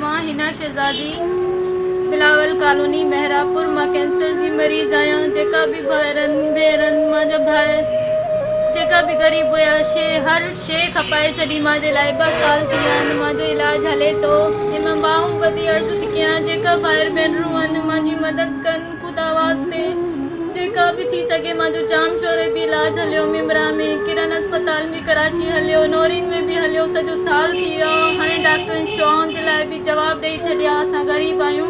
मां हिना शहज़ादी बिलावल कॉलोनी मेहरापुर मां कैंसर जी मरीज़ आहियां। जेका भी भाइरनि भेनरनि मुंहिंजा भाई जेका भी ग़रीब हुया हर शइ खपाए छॾी मुंहिंजे लाइ। 2 साल थी विया आहिनि मुंहिंजो इलाजु हले थो। मां बाहूं ॿधी अर्ज़ु थी कयां जेका भाइर भेनरूं आहिनि मुंहिंजी मदद कनि ख़ुदा वास्ते। जेका भी थी सघे मुंहिंजो जाम शोरे भी इलाजु हलियो, मिमरा में किरण अस्पताल में कराची हलियो, नौरीन में भी हलियो। सॼो साल थी वियो। हाणे डॉक्टरनि शौक़ जे लाइ भी जवाब ॾेई छॾिया। असां ग़रीब आहियूं,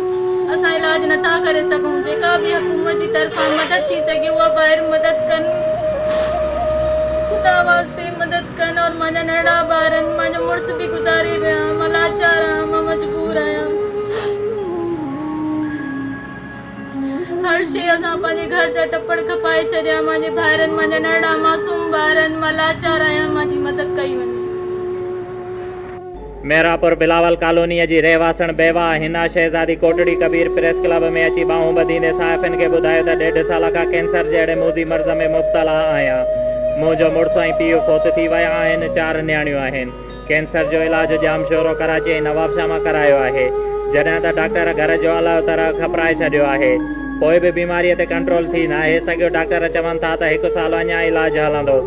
असां इलाज नथा करे सघूं। जेका भी हुकूमत जी तरफ़ां मदद थी सघे उहा ॿाहिरि मदद कनि, ख़ुदा वास्ते मदद कनि। और मुंहिंजा नंढा ॿार आहिनि, मुंहिंजो मुड़ुस भी गुज़ारे विया। मां लाचार आहियां, मां मजबूर आहियां। हर शइ असां पंहिंजे घर जा टपड़ खपाए छॾिया। मुंहिंजे भाइरनि मुंहिंजा नंढा मासूम ॿार आहिनि। मां लाचार आहियां, मुंहिंजी मदद कई वञे। मेहरापुर बिलावल कॉलोनीअ जी रहवासण बेवा हिना शहज़ादी कोटड़ी कबीर प्रेस क्लब में अची बाहूं ॿधींदे साहिफ़िन खे ॿुधायो त 1.5 साल खां कैंसर जहिड़े मोज़ी मर्ज़ में मुब्तला आहियां। मुंहिंजो मुड़ुस ऐं पीउ फोत थी विया आहिनि। 4 नियाणियूं आहिनि। कैंसर जो इलाज जाम शोरो कराची ऐं नवाबशाह मां करायो आहे। जॾहिं त डॉक्टर घर जो अलाह तरह घबराए छॾियो आहे। पोइ बि बीमारीअ ते कंट्रोल थी न आहे सघियो। डॉक्टर चवनि था त 1 साल अञा इलाजु हलंदो।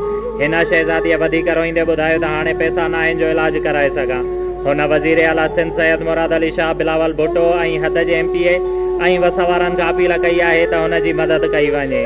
हिन शहज़ादीअ वधीक रोईंदे ॿुधायो त हाणे पैसा न आहिनि जो इलाजु कराए सघां। हुन वज़ीर आला सिंध सैयद मुराद अली शाह बिलावल भुट्टो ऐं हद जे MPA ऐं वस वारनि खां अपील कई आहे त हुन जी मदद कई वञे।